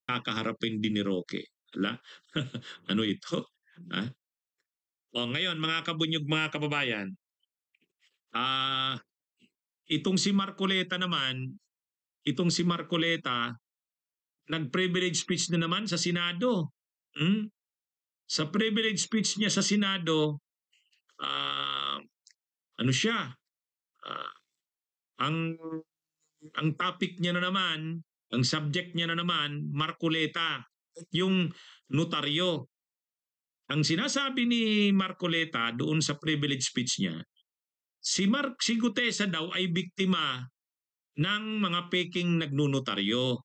kakaharapin din ni Roque. Hala, ano ito? Ah? O ngayon, mga kabunyog, mga kababayan, ah, itong si Marcoleta naman, itong si Marcoleta, nag-privilege speech na naman sa Senado. Hmm? Sa privilege speech niya sa Senado, ah, ano siya, ah, ang topic niya na naman, ang subject niya na naman, Marcoleta, yung notaryo. Ang sinasabi ni Marcoleta doon sa privilege speech niya, si Gutesa daw ay biktima ng mga peking nagnunotaryo.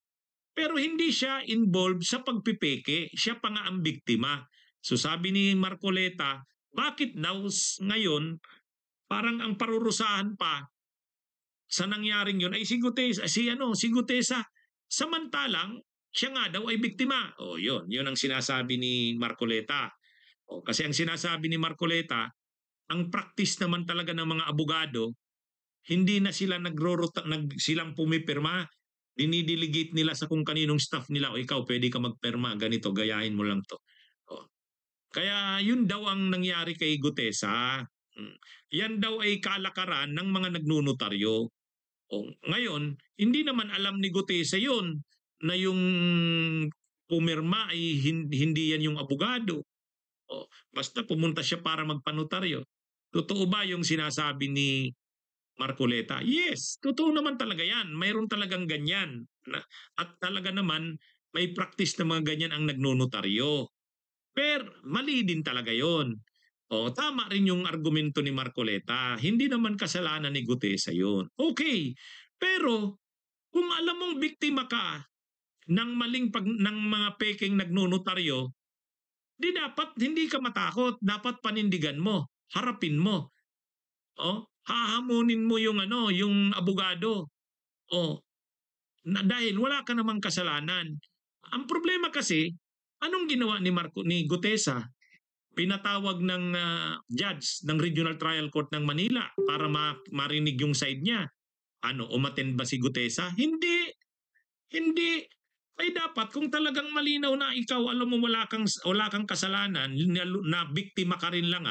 Pero hindi siya involved sa pagpipeke, siya pa nga ang biktima. So sabi ni Marcoleta, bakit daw ngayon parang ang parurusahan pa sa nangyaring yun ay si Gutesa, si Gutesa. Samantalang siya nga daw ay biktima. O yun ang sinasabi ni Marcoleta. O, kasi ang sinasabi ni Marcoleta, ang practice naman talaga ng mga abogado, hindi na sila silang pumipirma. Dinidelegate nila sa kung kaninong staff nila, o ikaw pwede ka magpirma, ganito, gayahin mo lang to. O, kaya yun daw ang nangyari kay Gutesa. Yan daw ay kalakaran ng mga nagnunotaryo. O, ngayon, hindi naman alam ni Gutesa yun na yung pumirma ay hindi yan yung abogado. O, basta pumunta siya para magpanotaryo. Totoo ba yung sinasabi ni Marcoleta? Yes, totoo naman talaga yan. Mayroon talagang ganyan. At talaga naman, may practice na mga ganyan ang nagnonotaryo. Pero mali din talaga yon. O, tama rin yung argumento ni Marcoleta. Hindi naman kasalanan ni Gutesa yun. Okay, pero kung alam mong biktima ka ng ng mga peking nagnonotaryo, di dapat hindi ka matakot, dapat panindigan mo, harapin mo. Oh, hahamunin mo yung yung abogado. Oh, dahil wala ka namang kasalanan. Ang problema kasi, anong ginawa ni Gutesa? Pinatawag ng judge ng Regional Trial Court ng Manila para marinig yung side niya. Ano, umattend ba si Gutesa? Hindi. Hindi. Ay dapat kung talagang malinaw na ikaw alam mo wala kang kasalanan, na biktima ka rin lang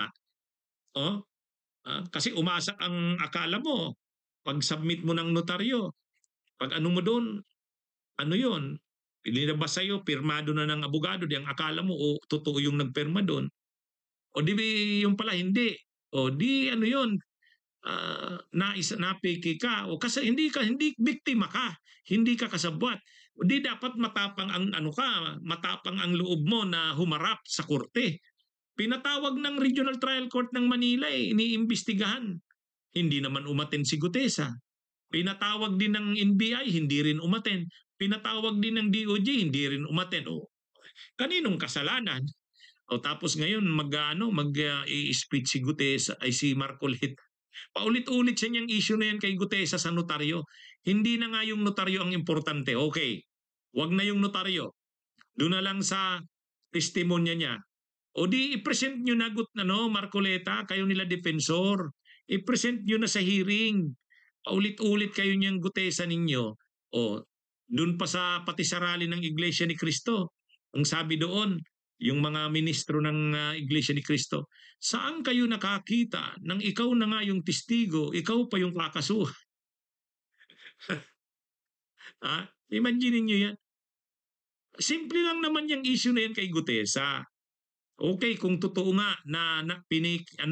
oh, kasi umasa ang akala mo pag submit mo ng notaryo, pag ano mo doon, ano 'yon? Inilabas sa'yo, pirmado na ng abogado, di ang akala mo o totoo yung nagpirma doon. O di yung pala hindi. O di ano 'yon, napiki ka o kasi hindi biktima ka, hindi ka kasabwat. O di dapat matapang ang matapang ang loob mo na humarap sa korte. Pinatawag ng Regional Trial Court ng Manila, iniimbestigahan. Hindi naman umaten si Gutesa. Pinatawag din ng NBI, hindi rin umaten. Pinatawag din ng DOJ, hindi rin umaten. O, kaninong kasalanan? O tapos ngayon i-speech si Gutesa ay si Marcoleta. Paulit-ulit siya niyang issue na yan kay Gutesa sa notaryo. Hindi na nga yung notaryo ang importante. Okay, wag na yung notaryo. Doon na lang sa testimonya niya. O di i-present nyo na Marcoleta, kayo nila defensor. I-present nyo na sa hearing. Paulit-ulit kayo niyang Gutesa ninyo. O, doon pa sa pati sa rally ng Iglesia ni Cristo. Ang sabi doon, yung mga ministro ng Iglesia ni Cristo, saan kayo nakakita nang ikaw na nga yung testigo, ikaw pa yung kakasuhan? Imagine niyo yan. Simple lang naman yung issue na yan kay Gutesa. Okay, kung totoo nga na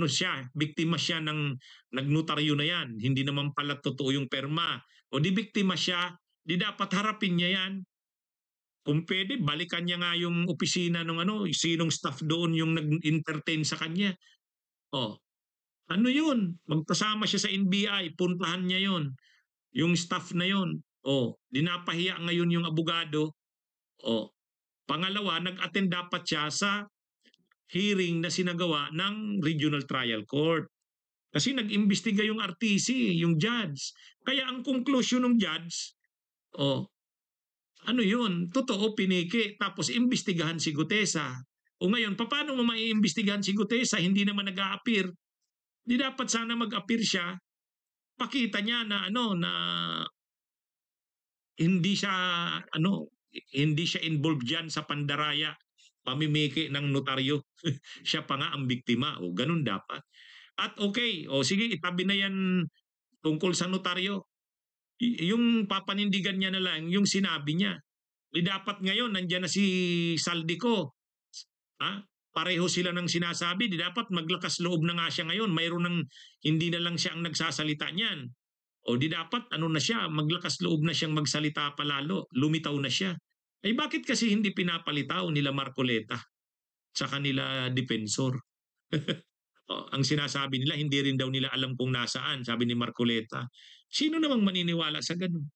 siya, biktima siya ng nagnotaryo na yan, hindi naman pala totoo yung perma, o di biktima siya, di dapat harapin niya yan. Kung pwede, balikan niya nga yung opisina ng sinong staff doon yung nag-entertain sa kanya. Oh, ano yun? Magpasama siya sa NBI, puntahan niya yun. Yung staff na yun. Oh, dinapahiya ngayon yung abogado. Oh, pangalawa, nag-attend dapat siya sa hearing na sinagawa ng Regional Trial Court. Kasi nag-imbestiga yung RTC, yung judge. Kaya ang conclusion ng judge, ano yun, totoo, piniki, tapos imbestigahan si Gutesa. O ngayon, paano mo maiimbestigahan si Gutesa? Hindi naman nag-a-appear. Di dapat sana mag-appear siya, pakita niya na na hindi siya hindi siya involved diyan sa pandaraya, pamimiki ng notaryo. Siya pa nga ang biktima, o ganun dapat. At okay, o sige, itabi na yan tungkol sa notaryo. Yung papanindigan niya na lang yung sinabi niya. Dapat ngayon nandiyan na si Saldico. Pareho sila ng sinasabi, dapat maglakas loob na nga siya ngayon. Mayroon ng hindi na lang siya ang nagsasalita niyan. O dapat na siya, maglakas loob na siyang magsalita palalo, lumitaw na siya. Ay bakit kasi hindi pinapalitaw nila Marcoleta sa kanila defensor? Ang sinasabi nila, hindi rin daw nila alam kung nasaan, sabi ni Marcoleta. Sino namang maniniwala sa ganun?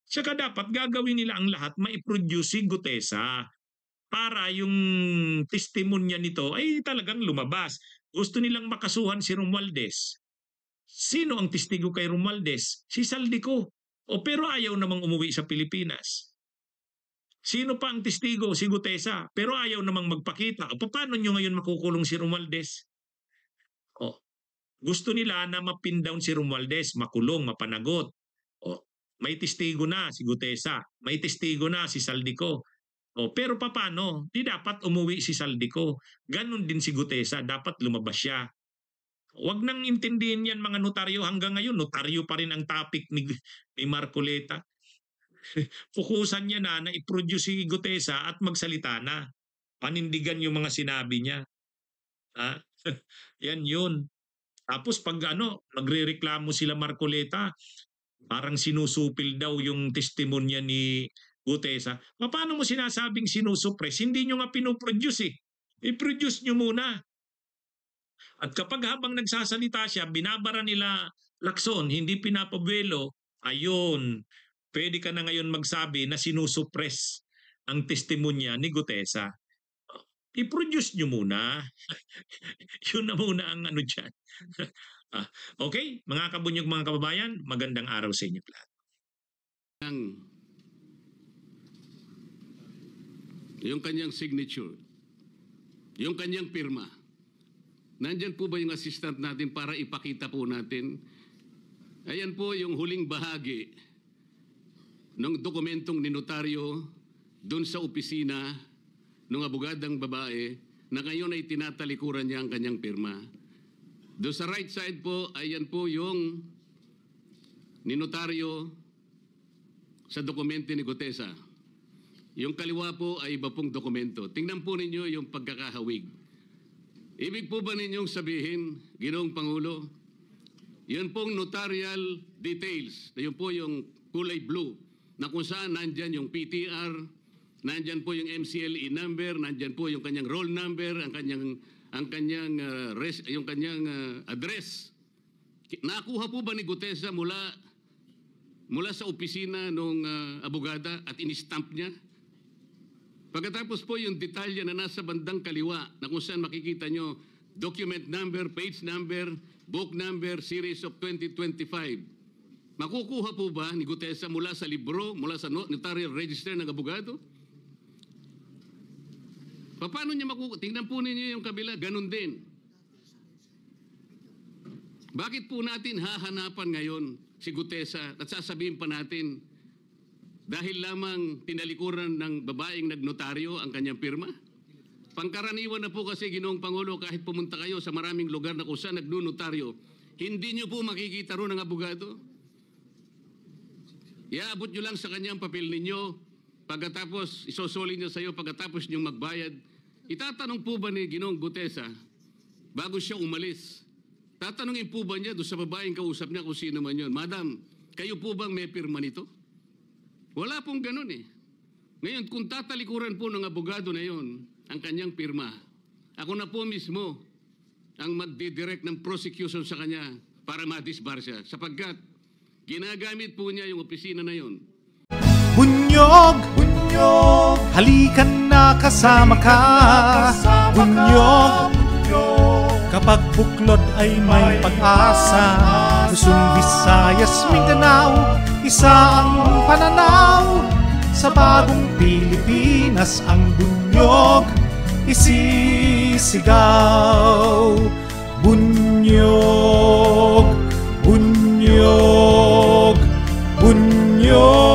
Saka dapat gagawin nila ang lahat, maiproduce si Gutesa para yung testimonya nito ay talagang lumabas. Gusto nilang makasuhan si Romualdez. Sino ang testigo kay Romualdez? Si Saldico. Pero ayaw namang umuwi sa Pilipinas. Sino pa ang testigo? Si Gutesa. Pero ayaw namang magpakita. Paano nyo ngayon makukulong si Romualdez? Gusto nila na mapin down si Romualdez, makulong, mapanagot. May testigo na si Gutesa. May testigo na si Saldico. Pero paano? Di dapat umuwi si Saldico. Ganon din si Gutesa. Dapat lumabas siya. Huwag nang intindihin yan mga notaryo. Hanggang ngayon, notaryo pa rin ang topic ni Marcoleta. Fokusan niya na i-produce si Gutesa at magsalita na. Panindigan yung mga sinabi niya. Yan yun. Tapos pag magrereklamo sila Marcoleta, parang sinusupil daw yung testimonya ni Gutesa. Paano mo sinasabing sinusuppress? Hindi nyo nga pinoproduce eh. I-produce nyo muna. At kapag habang nagsasalita siya, binabara nila Lacson, hindi pinapabuelo, ayun, pwede ka na ngayon magsabi na sinusuppress ang testimonya ni Gutesa. I-produce nyo muna. Yun na muna ang dyan. Okay, mga kabunyog, mga kababayan, magandang araw sa inyo lahat. Yung kanyang signature, yung kanyang pirma, nandyan po ba yung assistant natin para ipakita po natin? Ayan po yung huling bahagi ng dokumentong ninotaryo doon sa opisina ng abogadang babae na ngayon ay tinatalikuran niya ang kanyang pirma. Doon sa right side po, ayan po yung ninotaryo sa dokumento ni Gutesa. Yung kaliwa po ay iba pong dokumento. Tingnan po ninyo yung pagkakahawig. Ibig po ba ninyong sabihin, Ginoong Pangulo, yun pong notarial details, yun po yung kulay blue, na kung saan nandyan yung PTR, nandyan po yung MCLE number, nandyan po yung kanyang roll number, yung kanyang address. Nakuha po ba ni Gutesa mula sa opisina ng abogada at in-stamp niya? Pagkatapos po yung detalye na nasa bandang kaliwa na kung saan makikita nyo document number, page number, book number, series of 2025. Makukuha po ba ni Gutesa mula sa libro, mula sa notarial register ng abogado? Paano niya makukuha? Tingnan po ninyo yung kabila, ganun din. Bakit po natin hahanapan ngayon si Gutesa at sasabihin pa natin dahil lamang tinalikuran ng babaeng nagnotaryo ang kanyang pirma? Pangkaraniwan na po kasi, Ginoong Pangulo, kahit pumunta kayo sa maraming lugar na kung saan nagnotaryo, hindi nyo po makikita ron ang abogado. Iaabot nyo lang sa kanyang papel ninyo, pagkatapos isosoli niya sa iyo, pagkatapos nyo magbayad. Itatanong po ba ni Ginoong Gutesa, bago siya umalis, tatanungin po ba niya doon sa babaeng kausap niya kung sino man yun, Madam, kayo po bang may pirma nito? Wala pong ganun eh. Ngayon, kung tatalikuran po ng abogado na yon ang kanyang pirma, ako na po mismo ang magdidirect ng prosecution sa kanya para ma-disbar siya, sapagkat ginagamit po niya yung opisina na yon. Bunyog, bunyog, halikan na kasama ka. Bunyog, kapag buklod ay may pag-asa. Luzon, Visayas, Mindanao, isa ang pananaw. Sa bagong Pilipinas ang bunyog isisigaw. Bunyog, bunyog, bunyog.